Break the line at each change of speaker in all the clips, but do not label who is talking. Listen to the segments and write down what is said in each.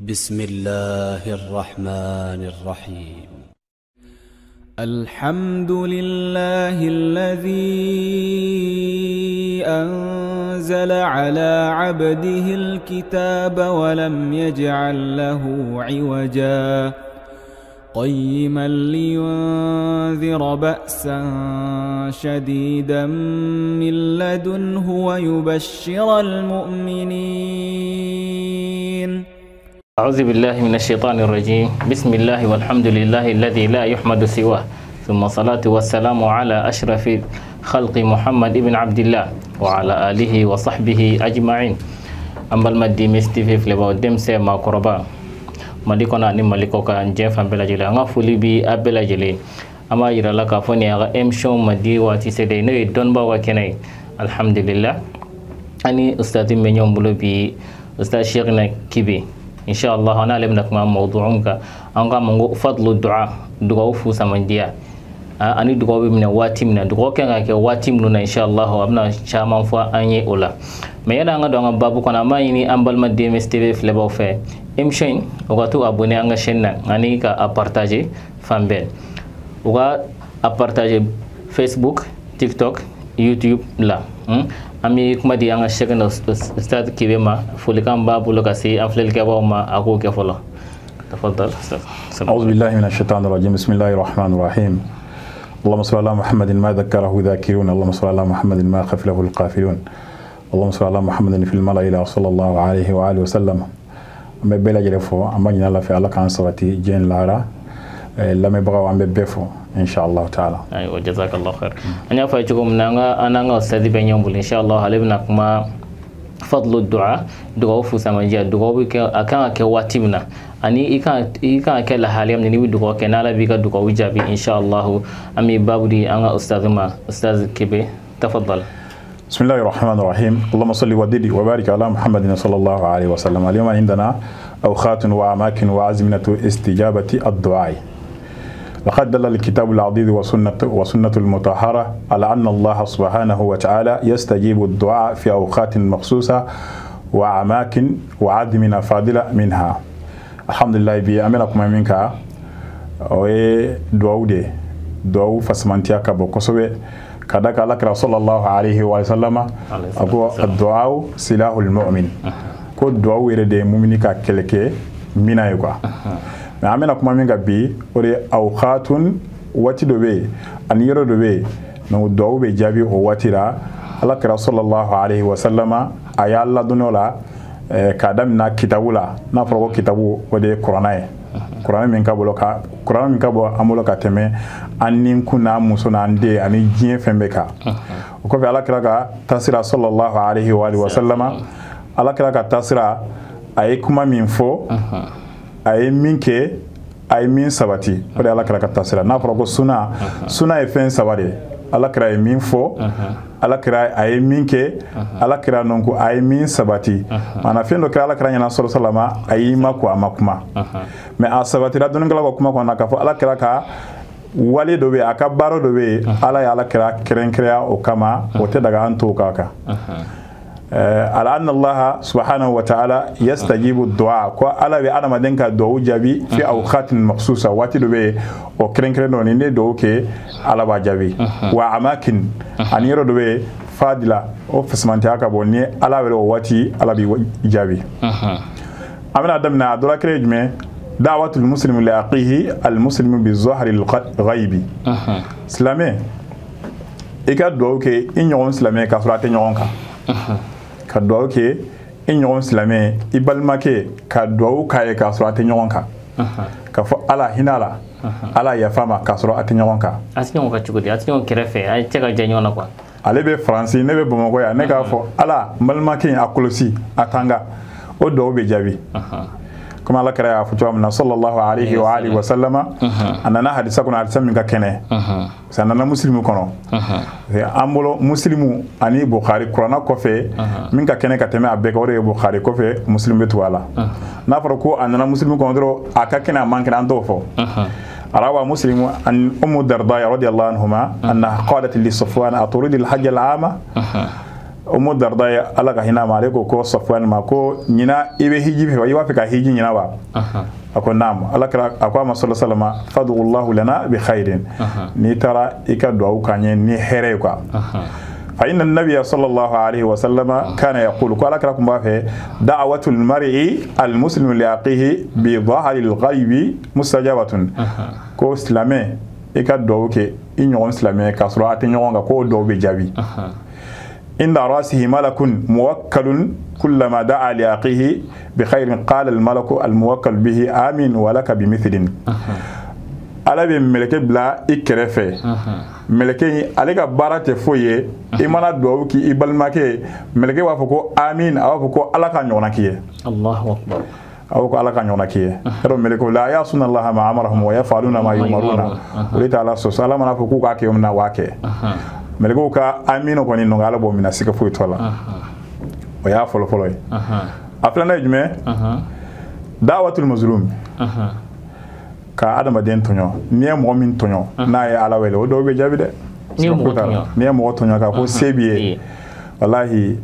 بسم الله الرحمن الرحيم.
الحمد لله الذي أنزل على عبده الكتاب ولم يجعل له عوجا قيما لينذر بأسا شديدا من لدنه ويبشر المؤمنين.
أعوذ بالله من الشيطان الرجيم. بسم الله والحمد لله الذي لا يحمد سواه، ثم الصلاة والسلام على أشرف خلق محمد بن عبد الله وعلى آله وصحبه أجمعين. أما المدي مستفي فلبا دمسي ما قربا مالكونا ني مالكوكا نجف بلاجلي أنا فولي بي أبلاجلي أما يرى لك فني أغا إمشو مدي واتي سيدي نوي دونبا وكني. الحمد لله أني أستاذ من يوم بلو بي أستاذ شيخنا كيبي إن شاء الله. أنا لم نكمل موضوعك أنك من فضل الدعاء دعاء فوسا من ديا أني دعاء من واتمنا دعاء كنا كواتمنا إن شاء الله وأبنا شامان فا أني أولا ما يدا أنك دعاء بابو كنا ما يني أمبل ما دي مستوي في لبوفة إمشين وقتو أبوني أنك شننا أني كأبارتاجي فامبل وقا أبارتاجي فيسبوك تيك توك يوتيوب لا أمي كم دي أنا شكل أستاذ كيبما فلكان بابو لكاسي أفلل كباوما أكو كفلا. تفضل أستاذ.
أعوذ بالله من الشيطان الرجيم. بسم الله الرحمن الرحيم. اللهم صل على محمد ما ذكره ذاكرون، اللهم صل على محمد ما خفله القافلون، اللهم صل على محمد في الملأ إلى صلى الله عليه وآله وسلم. أما بلا جرفو أما جنا الله في الله كان صوتي جين لارا لما يبغوا عم ببفو إن شاء الله تعالى.
أيوة جزاك الله خير. أنا فايتكم أنا أستاذ بنيوم إن شاء الله علمنا كما فضل الدعاء دعاء فوسامجيا دعاء أكان كواتمنا أني إكان كلا حاليا من نبي دعاء كنالا بيك دعاء وجابي إن شاء الله. أمي بابدي أنا أستاذ كبي تفضل.
بسم الله الرحمن الرحيم. اللهم صل وددي وبارك على محمد صلى الله عليه وسلم. اليوم عندنا أوقات وأماكن وأزمنة استجابة الدعاء. لقد دل الكتاب العزيز وسنة المطهرة على أن الله سبحانه وتعالى يستجيب الدعاء في أوقات مخصوصة وأماكن وعدمنا فاضلة منها. الحمد لله بأمركم منك دعاء فسمانتيا كبو كسوة كذلك الله صلى الله عليه وسلم أقول الدعاء سلاح المؤمن. كل دعاء يرد مؤمنك كلك منا يقع. amena kuma min gabi ore awqatun wati dobe an yero dobe no do be jabi o watira Allah kira sallallahu alaihi wasallama aya Allah dunola kadam na kitabula na faro kitabu ode qur'an min ka bolo amulo ka teme annin kuna musona ande ani jien fembeka ko be Allah kira ka tasira sallallahu alaihi wa sallama Allah kira ka tasira ay kuma min fo ay minke ay min sabati o de ala kira ka tasira na fara ko suna e fen sabade ala kira ay min fo ala kira ay minke ala kira non ko ay min sabati mana fen do kira ala kira nyana sallallahu alaihi wasallam ay mako amakuma me a sabati da don ngala ko kuma ko na ka fo ala kira ka wali do be aka baro do be ala ya ala kira krenkrea o kama o te daga anto kaka على أن الله سبحانه وتعالى يستجيب الدعاء على بأنا ما دينك دعاء جابي في أوقات مخصوصة واتي دوبي أو كرين نوني دعاء كي على بجابي وأماكن أن يرو دوبي فاضلة أو فسمانتي أكابوني على بلو واتي على بجابي. أمنا دمنا دولا كريجمي دعوة المسلم لأخيه المسلم بالظهر الغيبي. سلامي إيكا دعاء كي إن يوم سلامي كسرات يوم ka duwawu ke in ɲɔgɔn silamɛ I balimake ka duwawu k'a ye k'a sɔrɔ a tɛ ɲɔgɔn kan ka fɔ ala hinɛ la ala yafa ma k'a sɔrɔ a tɛ ɲɔgɔn kan
a tɛ ɲɔgɔn kan cogo di a tɛ ɲɔgɔn kɛrɛfɛ a cɛ ka jan ɲɔgɔn na quoi
ale bɛ Faransi ne bɛ Bamakɔ yan ne k'a fɔ ala n balimakɛ a kɔlɔsi a tanga o duwawu bɛ jaabi كما الله كرا فتوى صلى الله عليه وآله وسلم أننا حديثا كنا حديثا من كنه سأننا مسلم كنا أمبلو مسلم أني بخاري قرآن كفه من كنه كتمه أبيك أوري بخاري كفه مسلم بتوالا نافركو أننا مسلم كنا درو أكاكنا مان كنا أندوفو روى مسلم أن أم الدرداء رضي الله عنهما أنها قالت لصفوان أتريد الحج العام Umu Darda ala ka hina ma ko Safwan ma ko nyina ibe hiji fe wa fe ka hiji nyina ba ako nam ala kra ako ma sallallahu alaihi wasallam fadullahu lana bi khairin ni tara ika do kanye ni here ko fa inna an-nabiy sallallahu alaihi wasallam kana yaqulu ko ala kra ko ba fe da'watul mar'i al-muslim li aqihi bi dhahri al-ghaibi mustajabatun ko islamé ika do ke inyo islamé ka sura atinyo nga ko do be jabi إن رأسه ملك موكل كلما دعا لأخيه بخير قال الملك الموكل به آمين ولك بمثل على بملك بلا إكرفة ملك عليك بارات فوية إيمانا دوكي إبالماك ملك وافكو آمين أو فكو على كان يونكيه الله أكبر أو على كان يونكيه هذا ملك لا يعصون الله ما أمرهم ويفعلون ما يؤمرون وليت على السلام أنا فكو كاكي يومنا واكي melego ka amino ko ni no ngala bo mina sika fu tola o ya folo folo afla na jume da'watul mazlum ka adama den tonyo ni mo min tonyo na ya ala wele o do be jabi de ni mo tonyo ka ko sebiye wallahi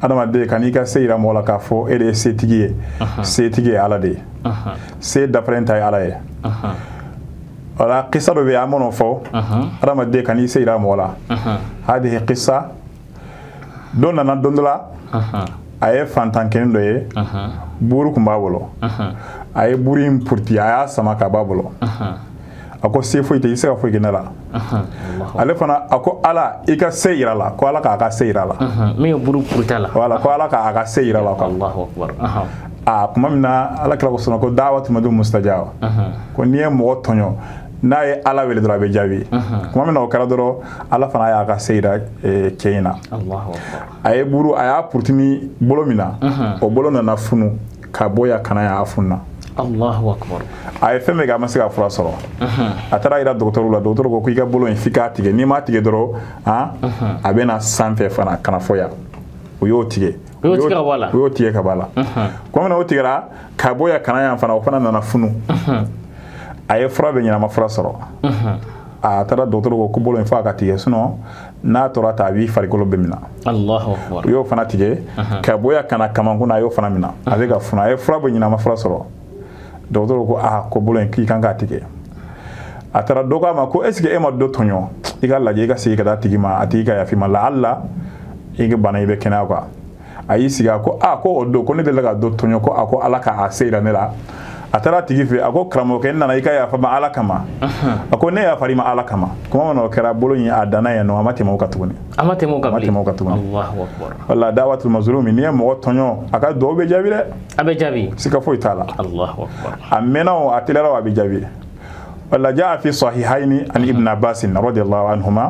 adama de kanika seira mo la ka fo e de setigi ala de se dafrenta ala e ولا قصة بيعملون فو رام الديك أني سيرا مولا هذه قصة دون أن ندندلا أيه فانتان كنن دوye buru kumba bolo aye burim purti aya sama ka babolo ako sefo ite isa fo genala ale fana ako ala ika seira la ko ala ka seira la
me buru purtala
wala ko ala ka seira la ko
Allahu akbar
kuma mina ala kala ko sono ko da'watu madu mustajaba ko niye mo tonyo na ye ala wele dora be jabi kuma mina o kala doro ala fana ya ka seira keina
Allahu akbar
aye buru aya purtini bolo mina o bolo na funu ka boya kana ya afunna
Allahu akbar
ay feme ga masiga fura soro atara ira docteur ko iga bolo en fika tige ni ma tige doro abena sanfe fana kana foya o yo tige o tige ka bala ko na o tigera ka boya kana ya fana o fana na funu ay fura be nyina ma fura soro atara docteur ko bolo en faka tige suno na tora ta bi farikolo be mina
Allahu akbar
yo fana tige ka boya kana kama kuna yo fana mina avec funa ay fura be nyina ma fura soro docteur ko ko bolo en ki kanga tige atara doga ma ko est-ce que e ma do tonyo iga laje iga sigi kada tigi ma atiga ya fi ma la alla iga bana ibe kena ko ayi siga ko ko odo ko ne de laga do tonyo ko ako ala ka aseira ne la atara tigi fe ako kramo ken na iga ya fa ma ala kama ako ne ya fari ma ala kama kuma no kera bolo yin adana ya no amate mo katuguni Allahu akbar walla da'watul mazlumi ne mo tonyo aka do be jabi de
abe jabi
sika fo itala
Allahu akbar
amena o atilara wa be jabi ولا جاء في صحيحين عن ابن عباس رضي الله عنهما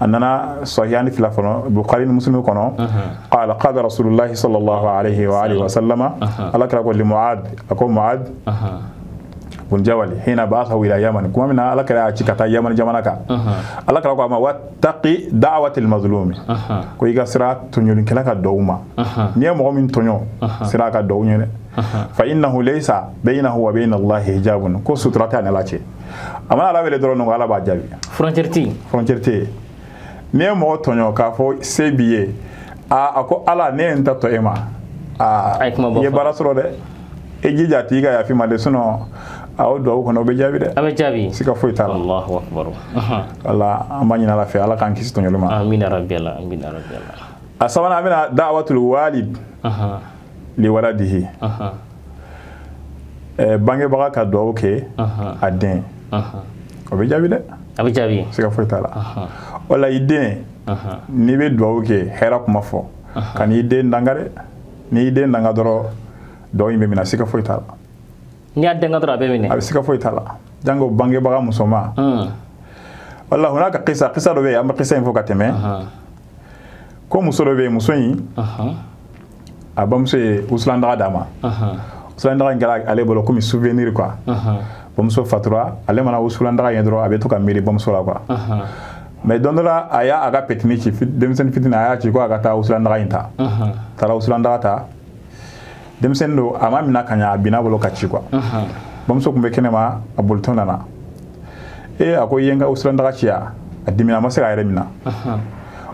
أننا صحيحان في البخاري ومسلم قال قال رسول الله صلى الله عليه وآله وسلم الله كرا لمعاذ أقول معاذ بن جبل حين بعثه إلى يمن كما من الله كرا أشكتا يمن جمانك الله كرا ما واتقي دعوة المظلوم كوي كسرات تنيون كلاك دوما نيا مؤمن تنيو سراك دوما فإنه ليس بينه وبين الله حجاب كو سترات أنا لاتي أما على ولا درون ولا باجابي فرونتيرتي نيا مو تونيو كافو سيبيه أكو على نين تاتو إما يبارا سرو ده إجي جاتي كا يفي ما دسونو أو دو كنا بجابي ده
أبجابي
سيكا فوي تالا
الله أكبر
الله أماني نلا في الله كان كيس تونيو لما
آمين ربي الله آمين ربي الله
أسمعنا أمين دعوة الوالد لولده bange baga ka do ke aden obe jabi de
abe jabi
sika fotala wala iden ni be do ke hera kuma fo kan iden dangare ni iden danga doro do yimbe mina sika fotala
ni adde ngadra be mine
abe sika fotala jango bange baga musoma wala hunaka qissa do be am qissa info kateme ko musolo be musoyi abamse uslanda dama usulanda ngala ale bolo comme souvenir quoi bomso fatura ale mana usulanda ga yendro abeto ka miri bomso la quoi mais dondola aya aga petni ci demsen fitina aya ci ko aga ta usulanda ga inta tara usulanda ta demsen do ama mina kanya bina bolo ka ci quoi bomso kumbe kenema abultona na ako yenga usulanda ga ciya adimina masira yere mina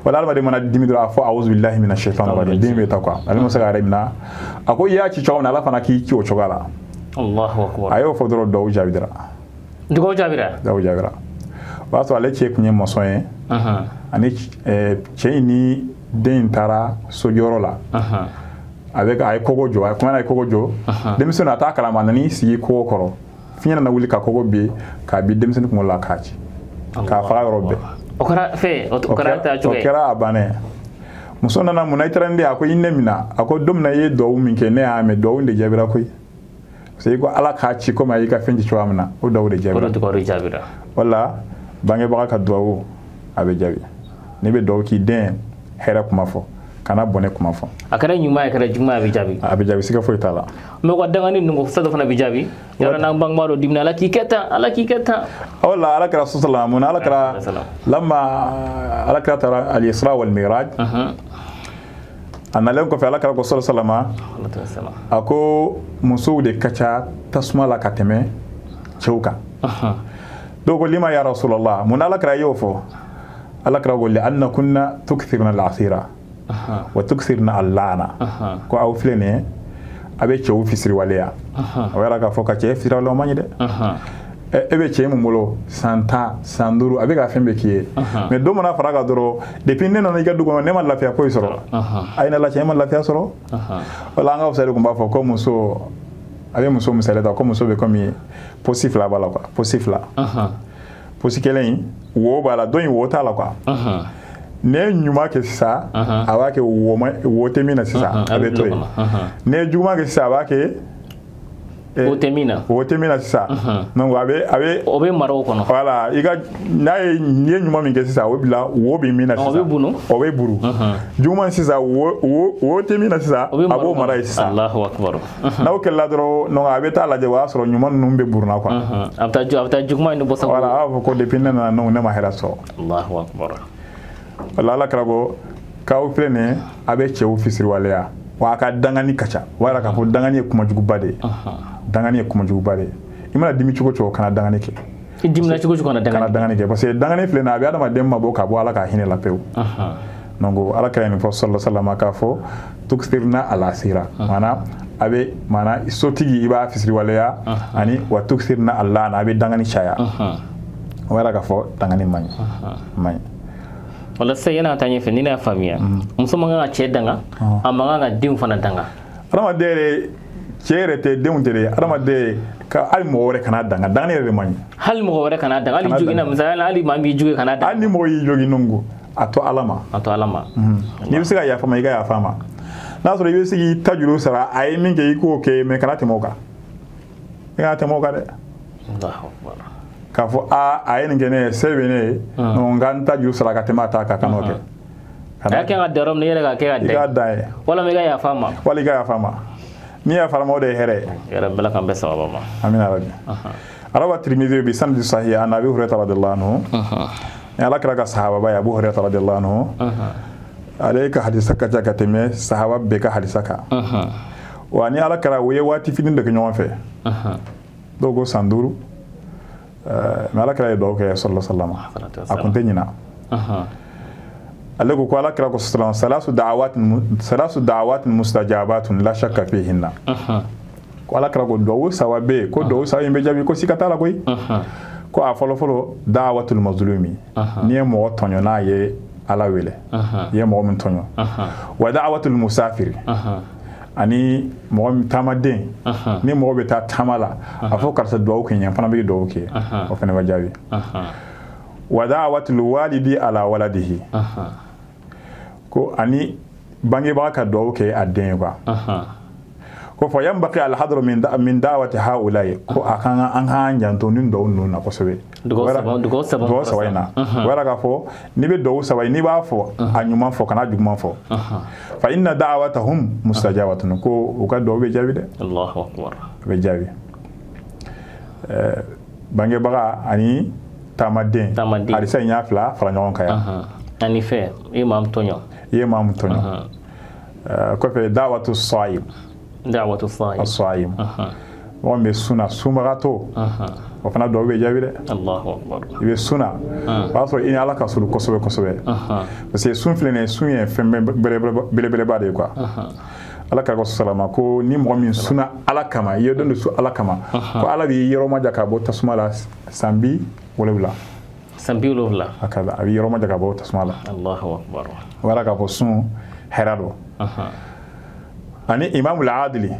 wala alba de mana dimi dura fo a'udhu billahi minash shaitanir rajim dimi ta quoi alma sa gare mina ako ya ci chawna ala fana ki o chogala
Allahu akbar
ayo fo doro do jabidra
do jabira
wato ale ce kunye masoyen ani ce ni den tara sojoro la avec ay kogo jo ay kuma ay kogo jo demison ata kala manani si ko koro finya na wuli ka kogo be ka bi demison ko la kaci ka fa robbe
okara fe okara ta joge
okara abane muso nana munaitara ndi ako inne mina ako domna ye do min ke ne ha me do wonde jabira koy sey ko ala kaci ko ma yi ka finji chwamna o do de jabira wala bange baka ka duwawu abe jabi ne be do ki den hera kuma fo kana bone kuma fo
akara nyuma akara juma abe jabi
sika fo itala
me ko dangani ngo sado fana be jabi yara na bang maro dimna ala ki keta
wala ala kara sallallahu ala kara lamma ala kara tara al isra wal miraj analem ko fe ala kara ko sallallahu ako musu de kacha tasma la kateme cheuka دوغو لما يا رسول الله من ألك رأيوفو ألك رأيو لأن كنا تكثرنا العصيرة وتكثرنا اللعنة كو أو فلني أبي تشوف في سريواليا ويراك فوكا تشوف في سريواليا ماني ده أبي تشوف مولو سانتا ساندورو أبي كافين بكيه من دومنا فراغ درو دبيننا نيجا دوغو نما لا فيا كوي سرو أين لا تشوف لا فيا سرو ولا أنا أفسر لكم بافو كم مسو avec muso misaleta ko muso be komi positif la bala quoi positif la posi kelen wo bala don wo ta la quoi ne nyuma ke sa awake wo temina sisa abe toy ne juma ke sa awake
wo temina
sisa non abe
obe maro kono
voilà iga nae ne nyuma min ke sisa wo bila wo be mina sisa obe buru juma sisa wo temina sisa abo mara sisa
Allahu akbar
naw ke ladro no abe ta la je wa soro nyuma numbe burna quoi
afta juma ni bosa
voilà avo ko depende na no ne ma hera so
Allahu akbar
wala la krago kaw plene abe chewu fisir walea wa ka dangani kacha wala ka fo dangani kuma jugu bade dangani kuma jugu bade imana dimi chugo chugo kana dangani ke
dimna chugo chugo kana
dangani ke parce que dangani flena abi adama demma bo ka bo ala ka hine la pew nongo ala ka ni fo sallallahu alaihi wasallam ka fo tuksirna ala sira abe mana isotigi iba fisir walea ani wa tuksirna allah na abe dangani chaya wala ka fo dangani many
wala sai yana tanye fe nina famiya muso manga che danga amanga ga dim fana danga
adama dere chere te deuntere adama de ka al mo wore kana danga dangane re many
hal mo wore kana danga ali jogi na misala ali mami jogi kana danga
ani mo yi jogi nungu ato alama ni bisiga ya fama iga ya fama na so re bisi tajuru sara ay minge iko ke me kana temoka ya temoka de
Allahu akbar
kafo ayen ngene sebene no nganta ju sala katemata ka kanoke
kana ke ngadarom ne ga ke
gadai
wala me ga ya fama
ni ya fama de here
ya rabbal kan besa baba
amina rabbi arawa tirmidhi bi sanad sahih an abi hurairah radhiyallahu anhu ya lakra ka sahaba ba abu hurairah radhiyallahu anhu alayka hadisaka ka teme sahaba be ka hadisaka wa ni alakra we wati finin de nyon fe dogo sanduru malaka ya doke sallallahu alaihi wasallam akunte nyina alego ko alakra ko salasu da'awat mustajabatun la shakka fihinna ko alakra ko do sawabe ko do sawi be jabi ko sikata la koy ko a folo da'watul mazlumi ni mo tonyo na ye ala wele ye mo min tonyo wa da'watul musafir ani mo tamaden ni mo be ta tamala afo karsa do ko nyam pana be do ke o fene wajabi wa da'watul walidi ala waladihi ko ani bangi ba ka do ke aden kwa ko fa yambaqi al hadru min da'wati haula'i ko akanga an hanjan to nin do nuna ko sobe
dugo
sawaina wala ka fo ni be do sawai ni ba fo anyuma fo kana juguma fo fa inna da'watahum mustajabatun ko o ka do be jabi de
Allahu akbar
be jabi bange baga ani tamaden ali say nya fla fala nyon kaya
ani fe imam tonyo
ko fe da'watu sa'im
as-sa'im
mɔgɔ min bɛ suna sunbagatɔ o fana duwawu bɛ jaabi dɛ.
Allahu akbar.
I bɛ suna o b'a sɔrɔ i ni Ala ka surun kosɛbɛ kosɛbɛ parce que sun filɛ nin ye sun ye fɛn belebeleba de ye quoi. Ala ka salama ko ni mɔgɔ min suna Ala kama i ye don su Ala kama ko Ala b'i yɔrɔ ma ja ka bɔ tasuma la san 70.
San 70.
A b'i yɔrɔ ma ja ka bɔ tasuma la.
Allahu akbar.
O yɛrɛ k'a fɔ sun hɛrɛ don. Ani imamul adili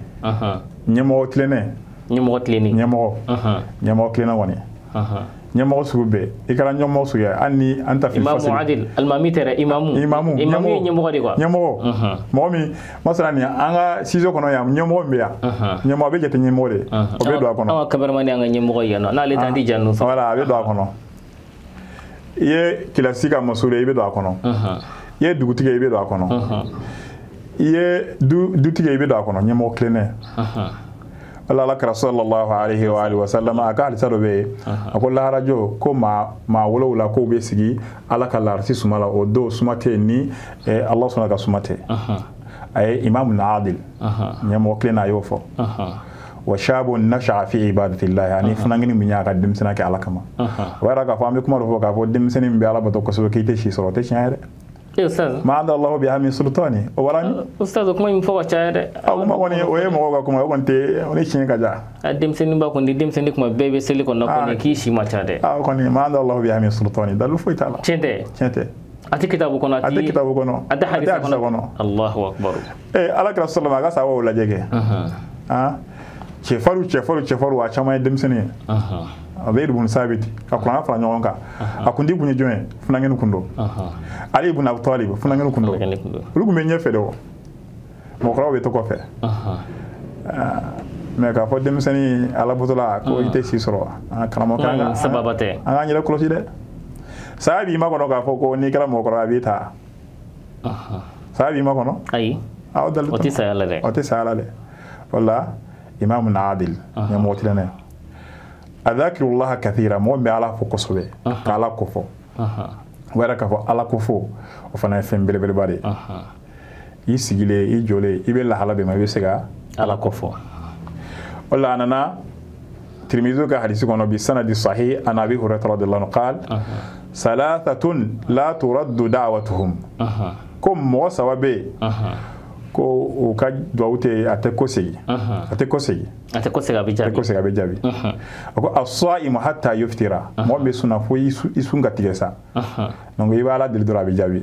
ɲɛmɔgɔ tilennɛ.
Ɲɛmɔgɔ tilenni.
Ɲɛmɔgɔ tilennɛ kɔni. Ɲɛmɔgɔ sugu bɛɛ i kɛra ɲɛmɔgɔ sugu ye hali ni an ta fili fasili.
Imamu adil alimami tɛrɛ imamu. Imamu ye ɲɛmɔgɔ de quoi.
Ɲɛmɔgɔ mɔgɔ min masala nin an ka ciseau kɔnɔ yan ɲɛmɔgɔ min bɛ yan ɲɛmɔgɔ a bɛ jate ɲɛmɔgɔ de o bɛ don a kɔnɔ.
An ka cameraman y'an ka ɲɛmɔgɔ ye yan nɔ n'ale t'an di jannu sɔrɔ.
Voilà a bɛ don a kɔnɔ. I ye kilasi ka masolo ye i bɛ don a kɔnɔ. I ye dugutigi ye i bɛ don a kɔnɔ. I ye dutigi ye i bɛ don a kɔnɔ ɲɛmɔgɔ tilennɛ. Ala kira sallallahu alaihi wa alihi wa sallam a ka hadisa dɔ bɛ yen a ko laharajo ko maa 7 k'o bɛ sigi Ala ka laarisi suma la o don suma tɛ yen ni Allah sɔnna ka suma tɛ a ye imamul adil ɲɛmɔgɔ tilennɛ a y'o fɔ wa shabun nasha'a fi ibadatillahi ani funangini min y'a ka denmisɛnniya kɛ Ala kama o yɛrɛ k'a fɔ an bɛ kuma dɔ fɔ k'a fɔ denmisɛnnin min bɛ Ala bato kosɛbɛ k'i tɛ si sɔrɔ o tɛ tiɲɛ ye dɛ.
Ustaz
ma anda Allahu biha min sultani o wala ni
Ustaz kuma min fɔ ka caya dɛ.
Kuma kɔni o ye mɔgɔw ka kuma o kɔni tɛ o ni tiɲɛ ka ja.
A denmisɛnnin ba kɔni denmisɛnnin kuma bɛɛ bɛ seli kɔnɔ kɔni k'i si ma ca dɛ.
O kɔni ma anda Allahu biha min sultani dalu foyi t'a la.
Tiɲɛ tɛ.
Tiɲɛ tɛ.
A tɛ kitabu kɔnɔ
a tɛ kitabu kɔnɔ
a tɛ hadisa kɔnɔ. Allahu akbar.
Ala kira sallallahu a ka sababu lajɛ kɛ. Cɛfaru a caman ye denmisɛnnin ye. Zaid ibn Sabit ka Kuran fara ɲɔgɔn kan a kundi kun ye jɔn ye funangɛni kun don Ali ibn Abi Talib funangɛni kun don olu kun bɛ ɲɛfɛ de o mɔgɔkɔrɔbaw bɛ to kɔfɛ mais k'a fɔ denmisɛnnin alabotola ko i tɛ si sɔrɔ karamɔgɔ an k'an yɛrɛ kɔlɔsi dɛ saya b'i ma kɔnɔ k'a fɔ ko n'i kɛra mɔgɔkɔrɔba a b'i ta saya b'i ma kɔnɔ
ayi o tɛ saya la dɛ o
tɛ saya la dɛ o la imamul adil ɲɛmɔgɔ tilennɛ adhakirullah kathira mɔgɔ bɛ Ala fɔ kosɛbɛ ka Ala ko fɔ o yɛrɛ k'a fɔ Ala ko fɔ o fana ye fɛn belebeleba de ye i sigilen i jɔlen i bɛ lahala bɛ ma i bɛ se ka Ala ko fɔ o la a nana Tirmizi ka hadisi kɔnɔ bi sanadi sahih an Abi Hurairata radiyallahu anhu qala salathatun la turaddu da'watuhum ko mɔgɔ 3 bɛ yen ko u ka duwawu tɛ a tɛ ko segin a tɛ ko segin
a bɛ jaabi
a ko as-sa'imu hatta yuftira mɔgɔ bɛ sunna fo i sun ka tigɛ sa donc i bɛ Ala deli dɔrɔn a bɛ jaabi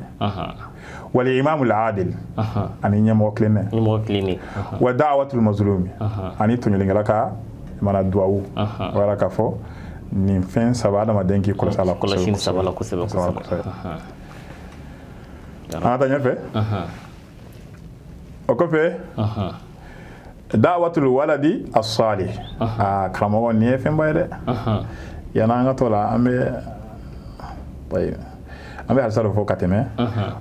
wal imamul adil ani ɲɛmɔgɔ tilennɛ wa da'watul mazlumi ani tɔɲɔlikɛla ka mana duwawu o yɛrɛ k'a fɔ nin fɛn 3 adamaden k'i kɔlɔsi a la kosɛbɛ an ka taa ɲɛfɛ o kɔfɛ da'watul waladi as-salih karamɔgɔ nin ye fɛnba ye dɛ yan'an an ka to la an bɛ halisa dɔ fɔ ka tɛmɛ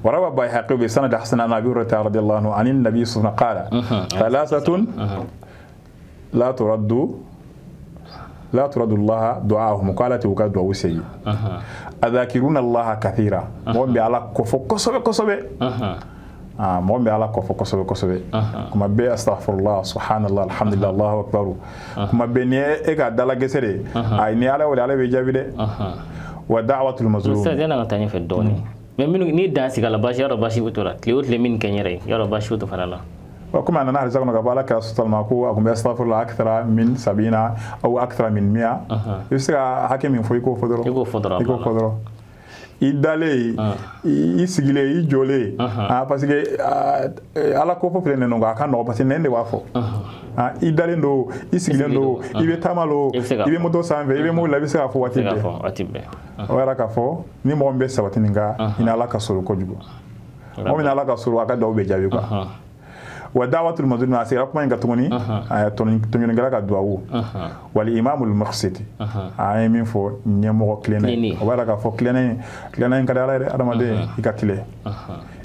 warawa Bayhaqi bi sanad hasan an Abi Hurairata radiyallahu anhu ani nabi sallallahu alaihi wasallam qala thalathatun la turaddu Allah du'ahum qalat wa ka du'awu segi adhakiruna Allah kathira mɔgɔ bɛ Ala ko fɔ kosɛbɛ mɔgɔ bɛ Ala ko fɔ kosɛbɛ kuma bɛɛ astaghfirullah subhanallah alhamdulillah Allahu akbar kuma bɛɛ ni e ka dala gɛsɛ de ayi ni Ala wele Ala bɛ jaabi dɛ wa da'watul mazlum
Ustaz yana ka taa ɲɛfɛ dɔɔni mais minnu ni dan sigala basi yɔrɔ basi bɛ to la tile o tile min kɛ n yɛrɛ ye yɔrɔ basi to fana la
komi a nana halisa kɔnɔ ka bɔ Ala kira sallallahu ko a kun bɛ astaghfirullah akthara min 70 aw akthara min 100 i bɛ se ka hakɛ min fɔ i k'o fɔ dɔrɔn i dalen i sigilen i jɔlen parce que Ala ko fɔ filɛ nin ye a ka nɔgɔ parce que nin de b'a fɔ i dalen don i sigilen don i bɛ taama don i bɛ moto sanfɛ i bɛ mobili la i bɛ se k'a fɔ waati bɛɛ o yɛrɛ k'a fɔ ni mɔgɔ min bɛ sabati nin kan i ni Ala ka surun kojugu mɔgɔ min ni Ala ka surun a ka duwawu bɛ jaabi quoi wa da'watul mazlum a segin kuma in ka tuguni tɔɲɔlikɛla ka duwawu wal imamul muqsit a ye min fɔ ɲɛmɔgɔ tilennɛ o b'a la k'a fɔ tilennɛ in ka di Ala ye dɛ adamaden i ka tile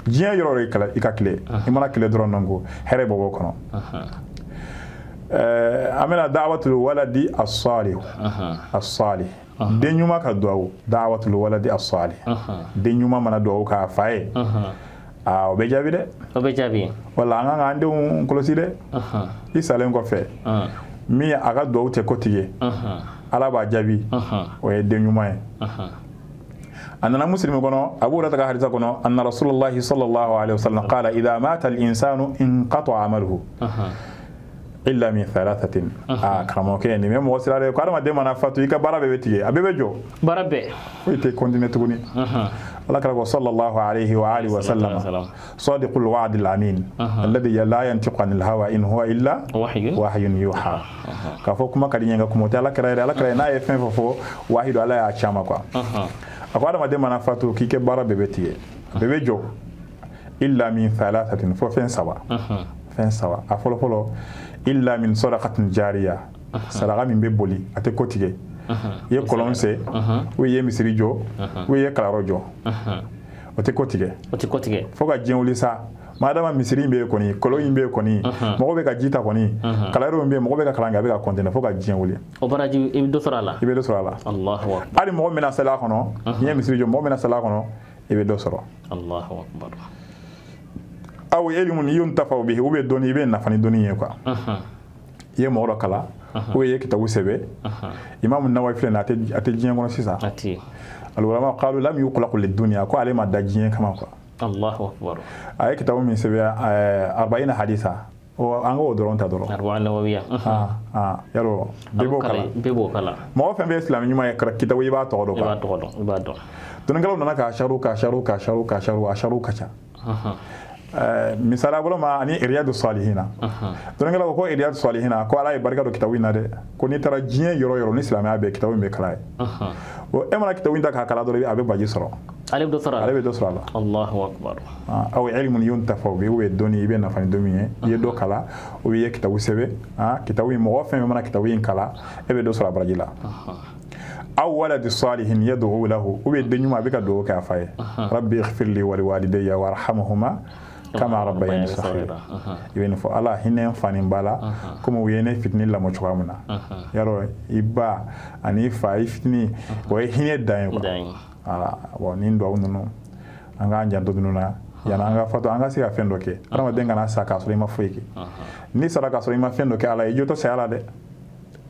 diɲɛ yɔrɔ yɔrɔ i ka tile i mana tile dɔrɔn nɔngo hɛrɛ bɛ bɔ kɔnɔ an bɛna da'watul waladi as-salih den ɲuman ka duwawu da'watul waladi as-salih den ɲuman mana duwawu k'a fa ye o bɛ jaabi dɛ
o bɛ jaabi
wala an kan k'an denw kɔlɔsi dɛ i salen kɔfɛ mi aga duwawu te kotige ala b'a jaabi o ye den ɲuman ye a nana muslimi kono abu hurayra ka hadisa kono anna rasulullahi sallallahu alaihi wasallam qala idha mata al insanu inqata amaluhu illa min thalathatin karamɔgɔkɛ nin bɛ mɔgɔ sira de ko adamaden mana fatu i ka baara bɛɛ bɛ tigɛ a bɛɛ bɛ jɔ
baara bɛɛ
foyi tɛ continuer tuguni ala kira ko sallallahu alaihi wa alihi wa sallam sadiqul wa'd al amin alladhi la yantiqu anil hawa in huwa illa wahyun yuha ka fɔ kuma ka di ɲɛ ka kuma tɛ ala kira n'a ye fɛn fɔ wahidu ala y'a caman quoi a ko adamaden mana fatu k'i kɛ baara bɛɛ bɛ tigɛ a bɛɛ bɛ jɔ illa min thalathatin fo fɛn saba a fɔlɔ fɔlɔ illa min sadaqatin jariya sadaqa min bɛ boli a tɛ ko tigɛ i ye kɔlɔn se ou i ye misiri jɔ ou i ye kalaro jɔ o tɛ ko tigɛ fo ka diɲɛ wuli sa madama misiri in bɛ yen kɔni kɔlɔn in bɛ yen kɔni mɔgɔ bɛ ka ji ta kɔni kalaro in bɛ yen mɔgɔ bɛ ka kalan kɛ a bɛ ka continuer fo ka diɲɛ wuli
o baraji i bɛ dɔ sɔrɔ a la
i bɛ dɔ sɔrɔ a la
Allahu akbar
hali mɔgɔ min na sala kɔnɔ n'i ye misiri jɔ mɔgɔ min na sala kɔnɔ i bɛ dɔ sɔrɔ
Allahu akbar
aw ilmun yuntafa bihi ou bien dɔnni i bɛ nafa ni dɔnni ye quoi i ye mɔgɔ dɔ kala ou i ye kitabu sɛbɛ Imam Nawawi filɛ nin a tɛ diɲɛ kɔnɔ sisan al-ulama qalu lam yuqlaq lid-dunya ko ale ma da diɲɛ kama quoi
Allahu akbar
a ye kitabu min sɛbɛ 40 hadisa o an k'o dɔrɔn ta dɔrɔn
40 nawawiya
yarɔ bɛɛ b'o kala mɔgɔ fɛn fɛn ye silamɛ ɲuman ye kitabu i b'a tɔgɔ dɔn quoi
i b'a dɔn
dɔnnikɛlaw nana ka sharu ka ca misala bolo ma ani riyadu salihina dɔnnikɛlaw ko riyadu salihina ko ala ye barika don kitabu in na dɛ ko n'i taara diɲɛ yɔrɔ yɔrɔ ni silamɛya bɛ kitabu in bɛ kala ye bon e mana kitabu in ta k'a kala dɔrɔn a bɛ baji sɔrɔ ale bɛ dɔ sɔrɔ a la
Allahu akbar
aw ilmun yuntafa bihi ou bien dɔnni i bɛ nafa ni dɔ min ye i ye dɔ kala ou bien i ye kitabu sɛbɛ kitabu in mɔgɔ fɛn fɛn mana kitabu in kala e bɛ dɔ sɔrɔ a baraji la aw waladi salihin yad'u lahu ou bien den ɲuman a bɛ ka dugawu kɛ a fa ye rabbi ighfirli wa liwalidayya warhamhuma kama rabbayani saghira i bɛ nin fɔ ala hinɛ fa ni ba la komi u ye ne fitini lamɔ cogoya min na yarɔ i ba ani i fa i fitini o ye hinɛ dan ye quoi bon nin dugawu ninnu an k'an janto ninnu na yanni an ka fatu an ka se ka fɛn dɔ kɛ adamaden kana sa k'a sɔrɔ i ma foyi kɛ n'i sara k'a sɔrɔ i ma fɛn dɔ kɛ ala ye i jo tɛ saya la dɛ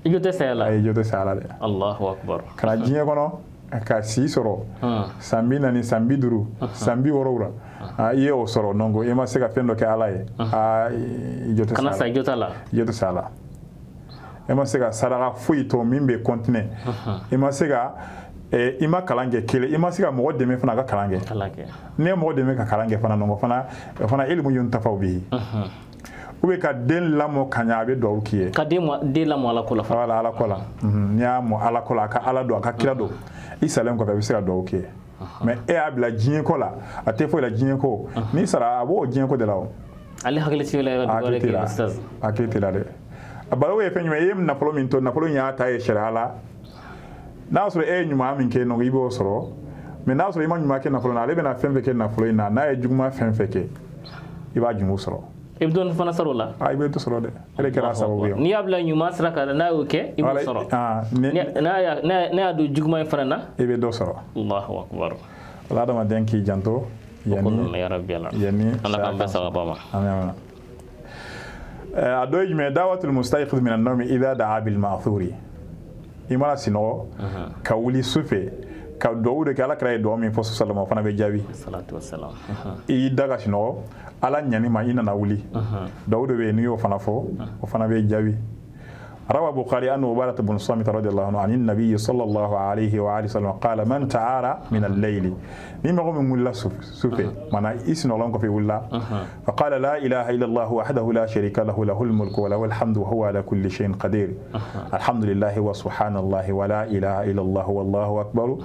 i jo tɛ saya la
i jo tɛ saya la dɛ
Allahu akbar
kana diɲɛ kɔnɔ ka si sɔrɔ san 40 san 50 san 60 i ye o sɔrɔ donc i ma se ka fɛn dɔ kɛ ala ye i jo tɛ saya la
kana sa i jo t'a la
i jo tɛ saya la i ma se ka saraka foyi to min bɛ continuer i ma se ka i ma kalan kɛ kelen i ma se ka mɔgɔ dɛmɛ fana ka kalan kɛ n'i ye mɔgɔ dɛmɛ ka kalan kɛ fana donc fana ilmu yuntafa bihi ou bien ka den lamɔ ka ɲɛ a bɛ dugawu k'i ye
ka den lamɔ ala ko la
voilà ala ko la n'i y'a mɔ ala ko la a ka ala don a ka kira don i salen kɔfɛ a bɛ se ka dugawu k'i ye mais e y'a bila diɲɛ ko la a tɛ foyi la diɲɛ ko n'i sara a b'o diɲɛ ko de la o
ale hakili t'i la
hakili t'i la dɛ a balo ye fɛn jumɛn i ye nafolo min to nafolo in y'a ta ye sariya la n'a sɔrɔ e ye ɲuman min kɛ donc i b'o sɔrɔ mais n'a sɔrɔ i ma ɲuman kɛ nafolo na ale bɛna fɛn fɛn kɛ nafolo in na n'a ye juguman fɛn fɛn kɛ i b'a jugu sɔrɔ
i bɛ dɔɔnin fana sɔrɔ o la
i bɛ dɔ sɔrɔ dɛ o de kɛra sababu ye
n'i y'a bila ɲuman sira kan n'a y'o kɛ i b'o sɔrɔ n'a y'a don juguman in fana na
i bɛ dɔ sɔrɔ
Allahu akbar
wala adamaden k'i janto
yanni ala k'an bɛɛ sababa ma
amin a dɔ ye jumɛn dawatul mustayqidh min an-nawm idha da'a bil ma'thuri i mana sinɔgɔ ka wuli su fɛ ka duwawu de kɛ ala kɛra ye duwawu min fɔ sallallahu fana bɛ jaabi
salatu wassalam
i da ka sinɔgɔ ala ɲani ma i nana wuli duwawu de bɛ yen n'i y'o fana fɔ o fana bɛ jaabi روى البخاري أن عبادة بن الصامت رضي الله عنه عن النبي صلى الله عليه وآله وسلم قال من تعارى من الليل مما قام من الله سوفي معنى اسم الله في الله فقال لا إله إلا الله وحده لا شريك له له الملك وله الحمد وهو على كل شيء قدير الحمد لله وسبحان الله ولا إله إلا الله والله أكبر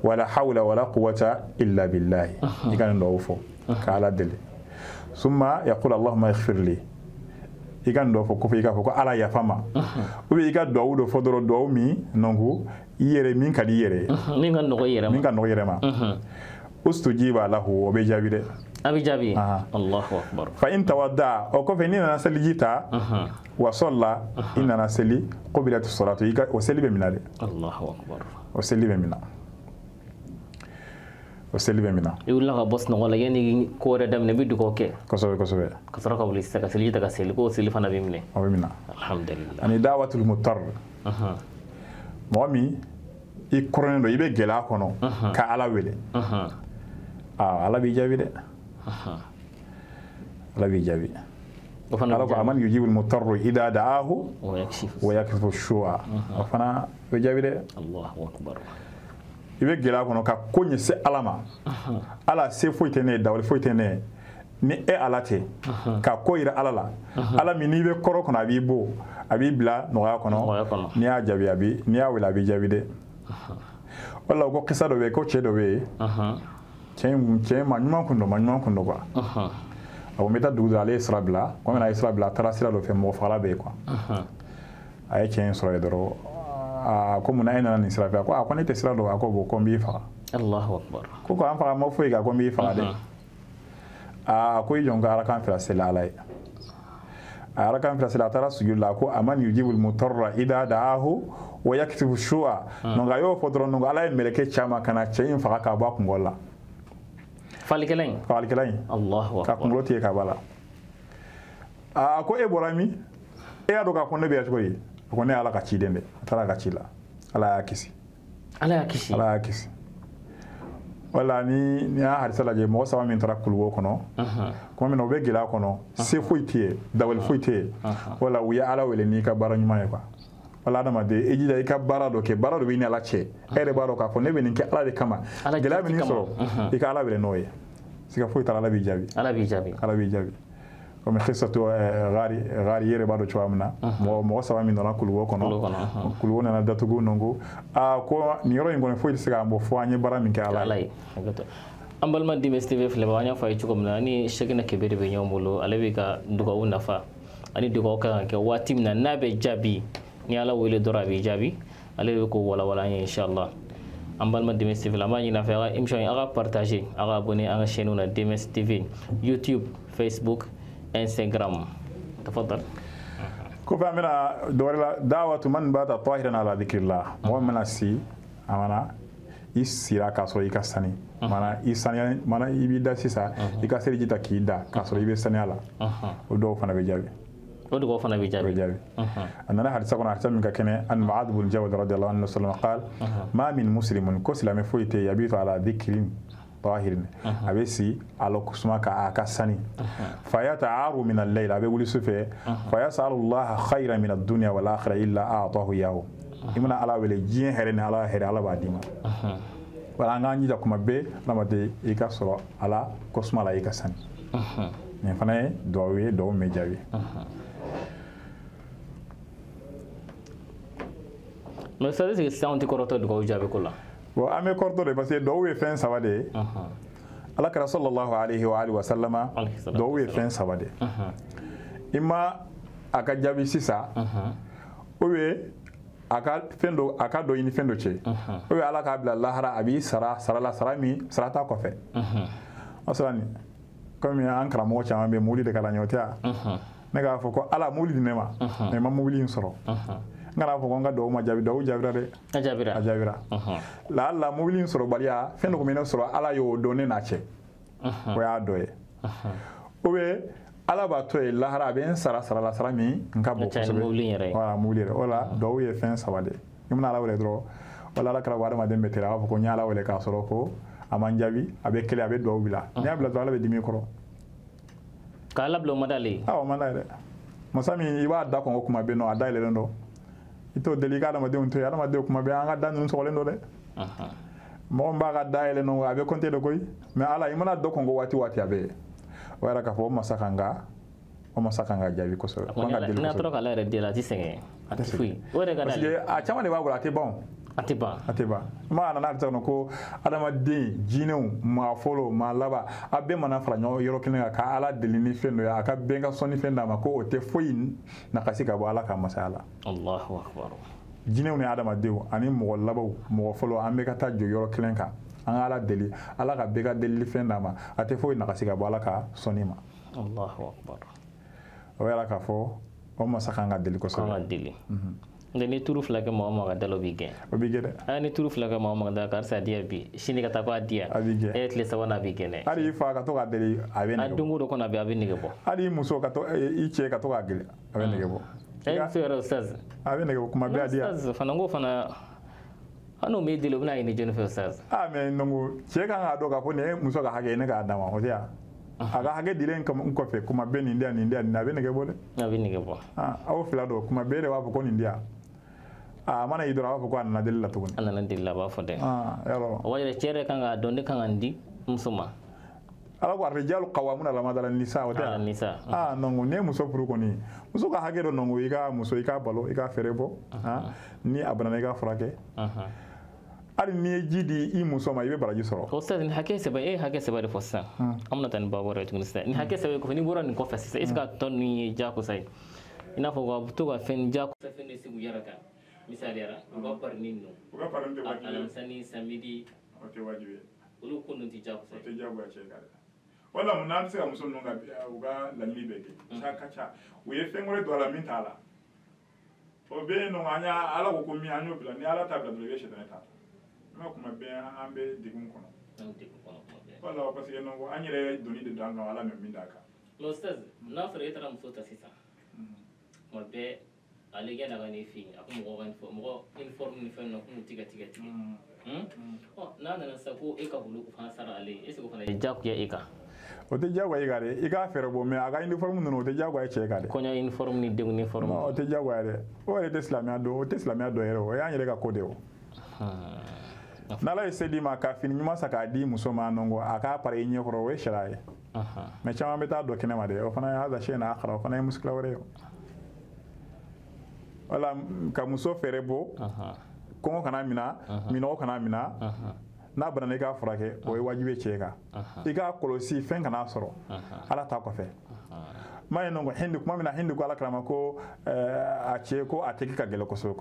ولا حول ولا قوة إلا بالله يكان نوفو كعلى دلي ثم يقول اللهم اغفر لي i ka ndo fo ko fi ka fo ko ala ya fama o bi ka duwawu do fo doro duwawu mi nongu yere min ka di yere
min ka nogo yere
ma ustujiba lahu o be jabi de
abi jabi Allahu akbar
fa in tawadda o ko fe ni na sali jita wa salla inna na sali qabilat as-salatu o sali be minade
Allahu akbar
o sali be mina o seli bɛ mina
i wulila ka bɔ sunɔgɔ la yani ko wɛrɛ daminɛ i bɛ dugawu kɛ
kosɛbɛ kosɛbɛ
ka sɔrɔ ka wuli sisan ka seliji ta ka seli ko seli fana bɛ minɛ
o bɛ mina
alhamdulillah
ani da'watul muttar mɔgɔ min i kɔrɔnen don i bɛ gɛlɛya kɔnɔ ka ala wele ala b'i jaabi dɛ ala b'i jaabi ala ko aman yujibul mutarru idha da'ahu wa yakshifu shu'a o fana bɛ jaabi dɛ
Allahu akbar
i bɛ gɛlɛya kɔnɔ ka ko ɲɛ se ala ma ala se foyi tɛ ne ye dawali foyi tɛ ne ye ni e ala tɛ ka ko yira ala la ala min n'i bɛ kɔrɔ kɔnɔ a b'i bo a b'i bila nɔgɔya kɔnɔ n'i y'a jaabi n'i y'a wele a b'i jaabi dɛ wala ko kisa dɔ bɛ yen ko cɛ dɔ bɛ yen cɛ ma ɲuman kun don quoi a ko n bɛ taa dugu dɔ ale ye sira bila komi a ye sira bila a taara sira dɔ fɛ mɔgɔ fagala bɛ yen quoi a ye cɛ in sɔrɔ yen dɔrɔn ko mun na e nana nin sira fɛ a ko ne tɛ sira dɔn a ko bon ko n b'i faga
Allahu akbar
ko an faga ma foyi kan ko n b'i faga dɛ ko i jɔn ka arakan fila seli ala ye a arakan fila seli a taara sujud la ko aman yujibul mutarra idha da'ahu wa yakshifu shu'a donc a y'o fɔ dɔrɔn donc ala ye mɛlɛkɛ caman ka na cɛ in faga ka bɔ a kunkolo la
falikɛla in Allahu akbar
ka kunkolo tigɛ ka bɔ a la ko e bɔra min e y'a dɔn k'a fɔ ne bɛ yan cogo di a ko ne ye ala ka ciden dɛ a taara a ka ci la ala y'a kisi wala ni y'a hadisa lajɛ mɔgɔ saba min taara kuluwo kɔnɔ kuma min na u bɛ gɛlɛya kɔnɔ se foyi tɛ yen dabali foyi tɛ yen wala u ye ala wele n'i ka baara ɲuman ye quoi wala adamaden e jija i ka baara dɔ kɛ baara dɔ b'i ni ala cɛ e yɛrɛ b'a dɔn k'a fɔ ne bɛ nin kɛ ala de kama gɛlɛya bɛ nin sɔrɔ i ka ala wele n'o ye siga foyi t'a la ala b'i jaabi comme xisatu gari yɛrɛ b'a dɔn cogoya min na mɔgɔ saba min nana kuluwo kɔnɔ kuluwo nana datugu nongo ko nin yɔrɔ in kɔni foyi tɛ se k'an bɔ fo an ye baara min kɛ ala ye
an balima DMS TV filɛbagaw an y'a fɔ a ye cogo min na ni Cheikhna Kebe de bɛ ɲɔgɔn bolo ale bɛ ka dugawu nafa ani dugawu kan ka kɛ waati min na n'a bɛ jaabi ni ala wele dɔrɔn a b'i jaabi ale bɛ ko walawala an ye inshallah an balima DMS TV la an b'a ɲini a fɛ a ka émission in a ka partager a ka abonner an ka chaîne na DMS TV YouTube Facebook Instagram تفضل
كوف أمنا دورلا دعوة من بات طاهرا على ذكر الله مو من السي أمنا يسيرا كاسو يكسني مانا يسني مانا يبيدا سيسا يكسر جيتا كيدا كاسو يبسني على ودو فنا بيجابي أننا حديث كنا حديث من كأنه أن معاذ بن جبل رضي الله عنه وسلم قال ما من مسلم كسل مفوت يبيت على ذكر طاهر أبيسي على كسمك أكسني فيتعار من الليل أبي يقول سفه فيسأل الله خيرا من الدنيا والآخرة إلا أعطاه إياه إمنا على ولجين هرين على هر على بعديما والعناني جاكم بي لما دي يكسر على كسم على يكسني نفناه دعوة دعوة مجاوي
ما سادس يستعون تكررت دعوة جابي كلها
وأمي كرتوري بس دعوة فين سوادي الله كرا صلى الله عليه وآله وسلم دعوة فين سوادي إما أكجابي سيسا وبي أكادو يني فين دوشي وبي الله كابل الله هرا أبي سرا تا كوفي أصلاً كم أنكر موجة عم بمولي دكلا نيوتيا نكا فوكو على مولي دينما نما مولي ينصرو ngana fo nga do ma jabira de ajabira la la mobili soro balia fendo ko mena soro ala yo do ne na che ko ya do e o be ala ba to e la hara ben sara la sara mi nka bo ko so wala mobili wala do ye fen sawade imna ala wala dro wala la kala wada ma dem betera fo ko nyala wala ka soro ko amanjabi abe kele abe do bila ni abla do ala be dimi ko
kala blo madali
madale masami iba da ko kuma be no adale ndo ito delicada ma deun to yalla ma de kuma be anga dan so lendo de mo mba ga daile no abe konte de koy mais ala imana do ko wati abe wara ka fo masakanga jabi ko so ko nga delu
na tro kala re de la tisenge atfui wore ga dali
a chama de ba gura te bon atiba ma na na tano ko adama de jineu ma folo ma laba abe mana fra nyo yoro kinga ka ala delini fendo ya ka benga soni fenda ma ko te foyin na kasika bo ala ka masala
Allahu akbar
jineu ni adama de ani mo labaw mo folo ambe ka ta jo yoro kinga an ala deli ala ka bega deli fenda ma ate foyin na kasika bo ala ka soni ma
Allahu akbar
wala ka fo o masaka nga deli ko so
nga deli ni turu fila ke mama ga dalo bi gen
o bi gede
ani turu fila ke mama da kar sa dia bi shini ka ta ko dia e tle sawana bi gen
ari fa ka to ga deli abe ne
adungu do ko na bi abe ne bo
ari muso ka to i che ka to ga gele abe ne bo
e fere ustaz
abe ne bo kuma be dia
ustaz fana ngo fana ano me dilo bna ni jeno fe ustaz
me nongo che ka ga do ka ko ne muso ka hage ne ga adama o dia aga hage dilen kam ko fe kuma be ni ndia na be ne bo de
na be ne bo
aw fila do kuma be de wa ko ni ndia mana idora wa ko an na dilla to
an na dilla ba fo de
yaro
wajere chere kanga donde kanga ndi musuma
ala ko rijalu qawamuna ala madala nisa wa ta
nisa
nongo ne muso puru ko ni muso ka hage do nongo iga muso ika balo ika ferebo ni abana ika frake ari ni jidi i muso ma ibe baraji soro
ustaz ni hake seba hake seba de fossa amna tan babo re tunista ni hake seba ko ni boran ko fassa iska ton ni jako sai ina fo go to ga fen jako sa fen sibu yaraka misali yara go par ninno
go par nde wajibi
alam sani samedi
o te wajibi
ulu kunu ti jako sai
o te jago ya che kare wala mun nan se muso nonga uga la libeke sa kacha we fen gore do la mintala o be no anya ala ko mi anyo bila ni ala tabla do be shetane tata ma kuma be ambe digun kono wala parce que non anyere doni de danga wala me mindaka
lo ustaz na fere tara muso ta sisa ma be ale ga daga ne fi aku mo inform ni fen no ku tiga na sa ko e ka hulu ku fa sara ale e se ko fa ja ku ya e ka
o te jago e gare e ka fere bo me aga uniform no te jago e che gare
ko nya uniform ni de uniform
o te jago ere o e te islamia do ero ya nyere ka kodeo nala ese di maka fini nyuma saka di musoma nongo aka pare nye koro we shiraye me chama meta do kene made o fana hada shena akhra o fana muskila wore wala ka muso ferebo kongo kana mina mino kana mina na bana ne ka frake o wajibe cheka iga kolosi fen kana soro ala ta ko fe may nongo hindi kuma mina hindi ko ala krama ko a che ko ateki ka gele ko so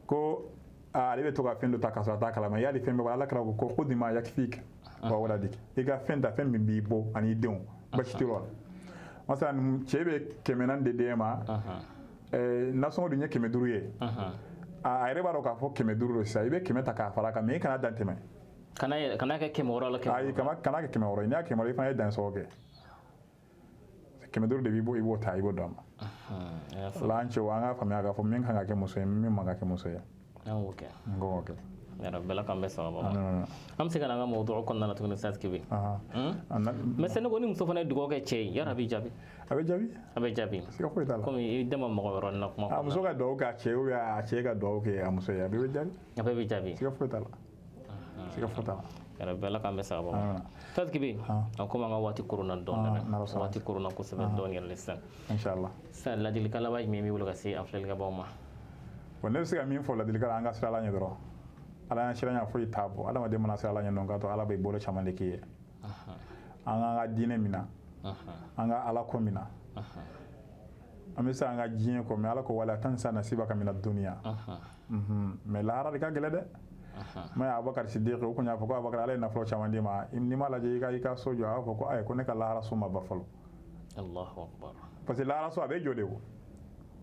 ko alibe to ka fendo takasura takalama yali fembe wala kala ko khudima yakfik wa wala dik iga fenda fembe bibo ani deon bachitiro masalan chebe kemenan de dema naso du nyeke meduruye a reba ro ka fo kemeduru sa ibe kemeta ka faraka me kana danteme
kana ka kemoro la
ay kana ka kemoro ina kemoro fa dan soge kemeduru de bibo ibo ta ibo dama lanche wanga fa me aga fo men kanga ke muso men maga ke muso ya
اوكي
اوكي
يا رب لك ام بس امسك انا موضوع كنا نتكلم استاذ كبير مثلا نقول مصطفى ندغو كاي يا ربي جابي ابي جابي
سيكو يتالا
كوم يدم مغورن نك ما
امسو كا دو كا تشي ويا تشي كا دو كي امسو يا ابي جابي
ابي جابي
سيكو يتالا
يا رب لك ام بس استاذ كبير اكو ما واتي كورونا دون واتي كورونا كو سبب دون يلسن ان شاء الله سال دي كلا باي ميمي ولا سي افلل غبوما
wonne siga min fo la dilkala anga sala nya doro ala nya shiranya fo itabo ala ma de mana sala nya nonga to ala be bolo chamande kiye anga dine mina anga ala ko mina amisa anga jine ko me ala ko wala tansa nasibaka min ad-dunya me la ara ka gele de ma Abubakar Siddiq ko nya fo ko Abubakar ala na fo chamande ma imni mala je ka sojo a fo ko ay ko ne ka la ara suma ba falo
Allahu akbar
parce que la ara so abe jode ko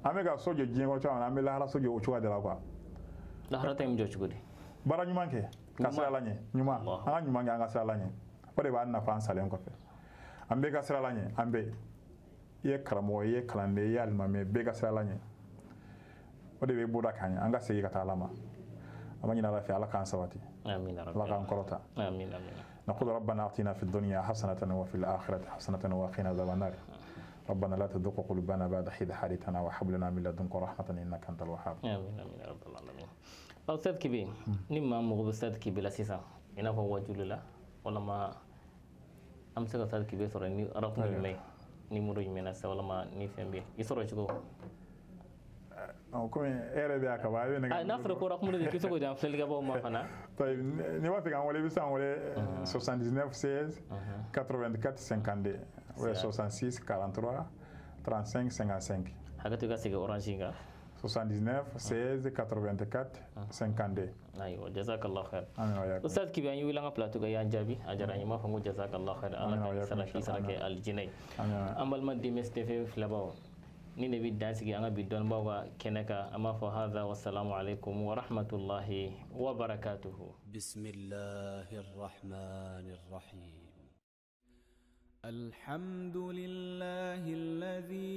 amega sojo jingo chawana amela hala sojo ochuwa de la kwa
la harata im jochu gudi
bara nyuma nke kasra lanye nyuma anga nyuma anga kasra lanye ode ba na fan salen ko fe ambe kasra lanye ambe ye karamo ye kalande ye almame be kasra lanye ode be boda kanya anga sey ka talama amani na lafi ala kan sawati
amin ya
rabbi kan korota
amin
نقول ربنا اعطنا في الدنيا حسنه وفي الاخره حسنه وقنا عذاب النار ربنا لا تذق قلوبنا بعد إذ هديتنا وهب لنا من لدنك رحمة إنك أنت الوهاب.
آمين آمين يا رب العالمين. أستاذ كبير نما مغب أستاذ كبير لسيسا إنا هو وجل لا ولا ما أمسك أستاذ كبير صار ني أرقم الماء نمر يمنا سا ولا ما نفهم به يصير شو
أو كم إيربي أكبر بينك.
نفرق ورقم ده كيسو كده فلك أبو ما فنا.
طيب نما في كم ولا بيسان ولا 79 16 84 52 ولا 66 43 35 55.
هذا تيجي سيجا أورانجينغا.
79 16 84 52.
أيوة جزاك الله خير. أستاذ كبير يقول لنا بلاتو كيان جابي أجراني ما فهمو جزاك الله خير. أنا كان سنة كي الجناي. أما المادي مستفيد في لباو. ni ne bi dansigi anga bi don bawa keneka ama fa hadha wassalamu alaikum wa rahmatullahi wa barakatuh.
Bismillahir rahmanir rahim.
الحمد لله الذي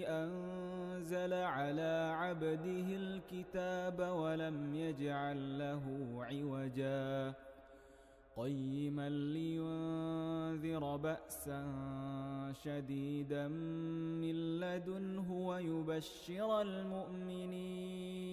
أنزل على عبده الكتاب ولم يجعل له عوجا قيما لينذر بأسا شديدا من لدنه ويبشر المؤمنين